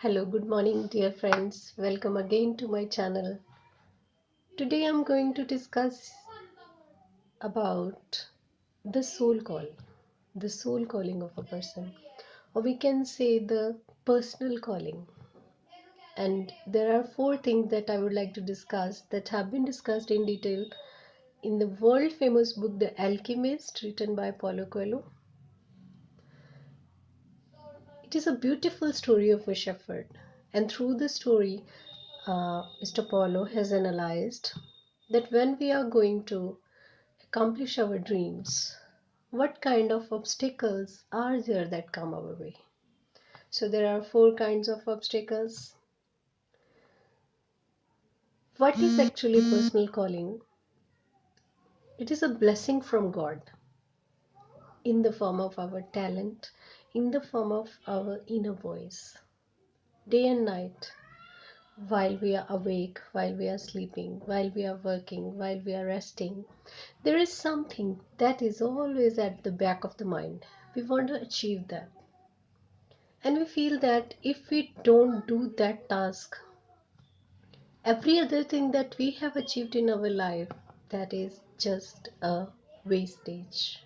Hello, good morning, dear friends. Welcome again to my channel. Today I'm going to discuss about the soul calling of a person, or we can say the personal calling. And there are four things that I would like to discuss that have been discussed in detail in the world famous book The Alchemist, written by Paulo Coelho. It is a beautiful story of a shepherd, and through the story, Mr. Paulo has analyzed that when we are going to accomplish our dreams, what kind of obstacles are there that come our way. So there are four kinds of obstacles. What is actually personal calling? It is a blessing from God in the form of our talent, in the form of our inner voice, day and night, while we are awake, while we are sleeping, while we are working, while we are resting. There is something that is always at the back of the mind. We want to achieve that. And we feel that if we don't do that task, every other thing that we have achieved in our life, that is just a wastage.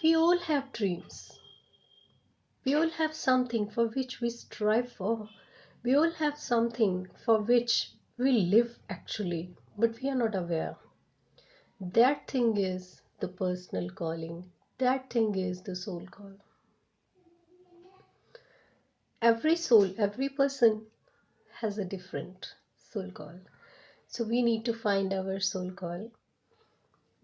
We all have dreams. We all have something for which we strive for. We all have something for which we live actually, but we are not aware. That thing is the personal calling. That thing is the soul call. Every soul, every person has a different soul call. So we need to find our soul call.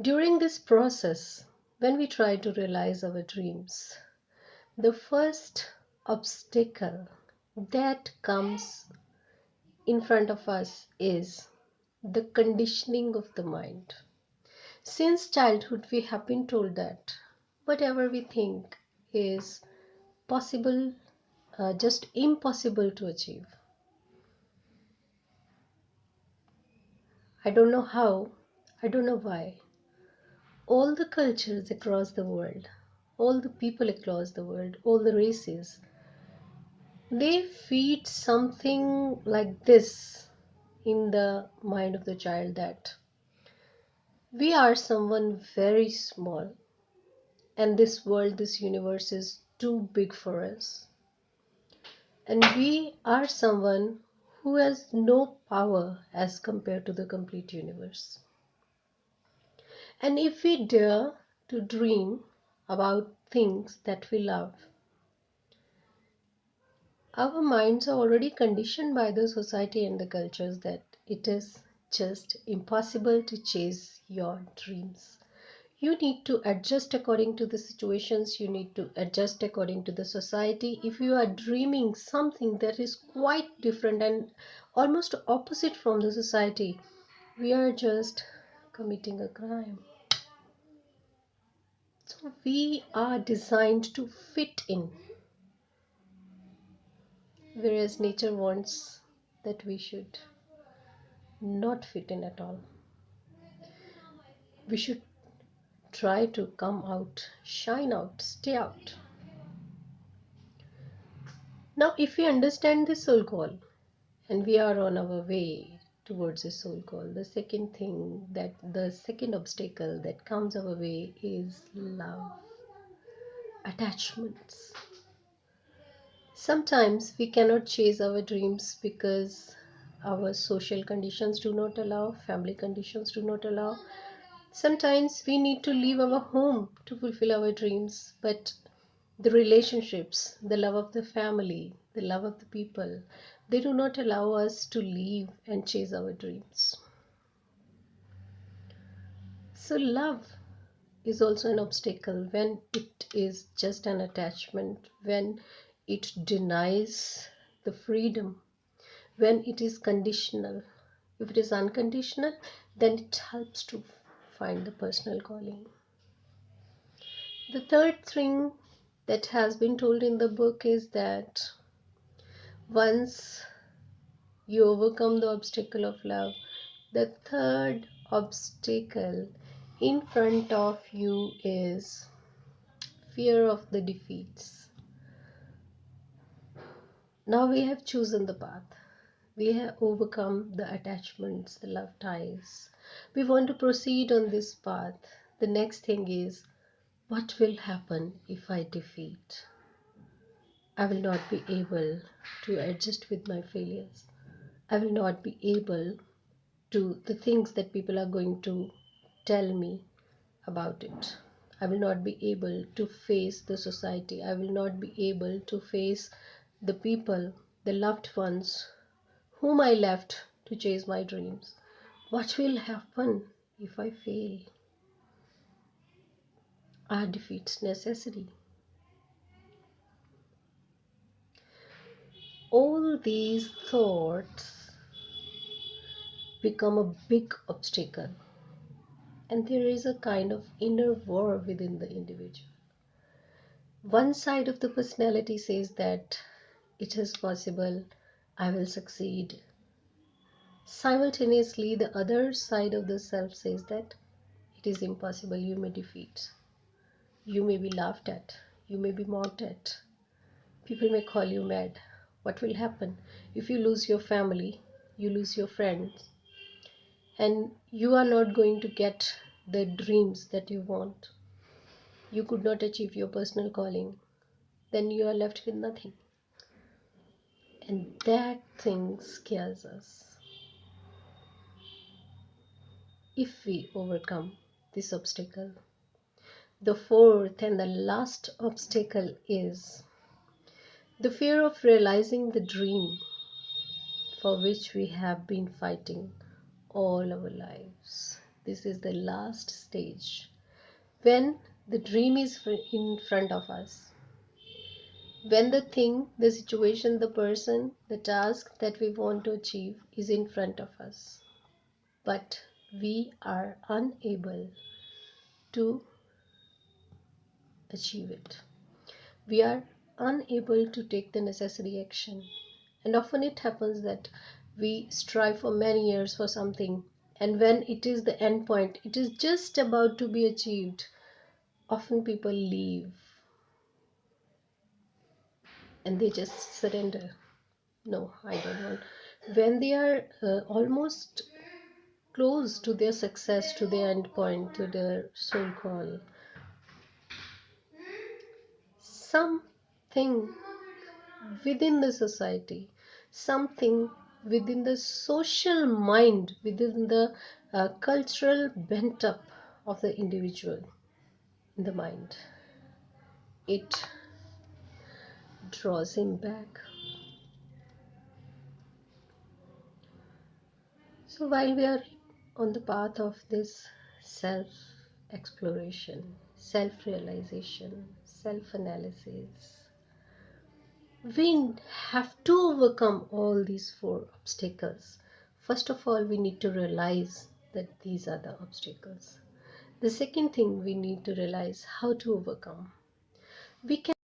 During this process, when we try to realize our dreams, the first obstacle that comes in front of us is the conditioning of the mind. Since childhood, we have been told that whatever we think is possible, just impossible to achieve. I don't know how, I don't know why. All the cultures across the world, all the people across the world, all the races, they feed something like this in the mind of the child that we are someone very small and this world, this universe is too big for us. And we are someone who has no power as compared to the complete universe. And if we dare to dream about things that we love, our minds are already conditioned by the society and the cultures that it is just impossible to chase your dreams. You need to adjust according to the situations, you need to adjust according to the society. If you are dreaming something that is quite different and almost opposite from the society, we are just committing a crime. So we are designed to fit in, whereas nature wants that we should not fit in at all. We should try to come out, shine out, stay out. Now, if we understand the soul call and we are on our way towards the soul call, the second obstacle that comes our way is love, attachments. Sometimes we cannot chase our dreams because our social conditions do not allow, family conditions do not allow. Sometimes we need to leave our home to fulfill our dreams, but the relationships, the love of the family, the love of the people, they do not allow us to leave and chase our dreams. So love is also an obstacle when it is just an attachment, when it denies the freedom, when it is conditional. If it is unconditional, then it helps to find the personal calling. The third thing that has been told in the book is that once you overcome the obstacle of love, the third obstacle in front of you is fear of the defeats. Now we have chosen the path. We have overcome the attachments, the love ties. We want to proceed on this path. The next thing is, what will happen if I defeat? I will not be able to adjust with my failures. I will not be able to the things that people are going to tell me about it. I will not be able to face the society. I will not be able to face the people, the loved ones whom I left to chase my dreams. What will happen if I fail? Are defeats necessary? All these thoughts become a big obstacle, and there is a kind of inner war within the individual. One side of the personality says that it is possible, I will succeed. Simultaneously, the other side of the self says that it is impossible, you may defeat. You may be laughed at, you may be mocked at, people may call you mad. What will happen if you lose your family, you lose your friends, and you are not going to get the dreams that you want? You could not achieve your personal calling, then you are left with nothing. And that thing scares us. If we overcome this obstacle, the fourth and the last obstacle is the fear of realizing the dream for which we have been fighting all our lives. This is the last stage. When the dream is in front of us, when the thing, the situation, the person, the task that we want to achieve is in front of us, but we are unable to achieve it. We are unable to take the necessary action. And often it happens that we strive for many years for something, and when it is the end point, it is just about to be achieved, often people leave and they just surrender. No, I don't want. When they are almost close to their success, to their end point, to their soul call, something within the society, something within the social mind, within the cultural bent up of the individual in the mind, it draws him back. So while we are on the path of this self exploration, self realization, self analysis, we have to overcome all these four obstacles. First of all, we need to realize that these are the obstacles. The second thing, we need to realize how to overcome. We can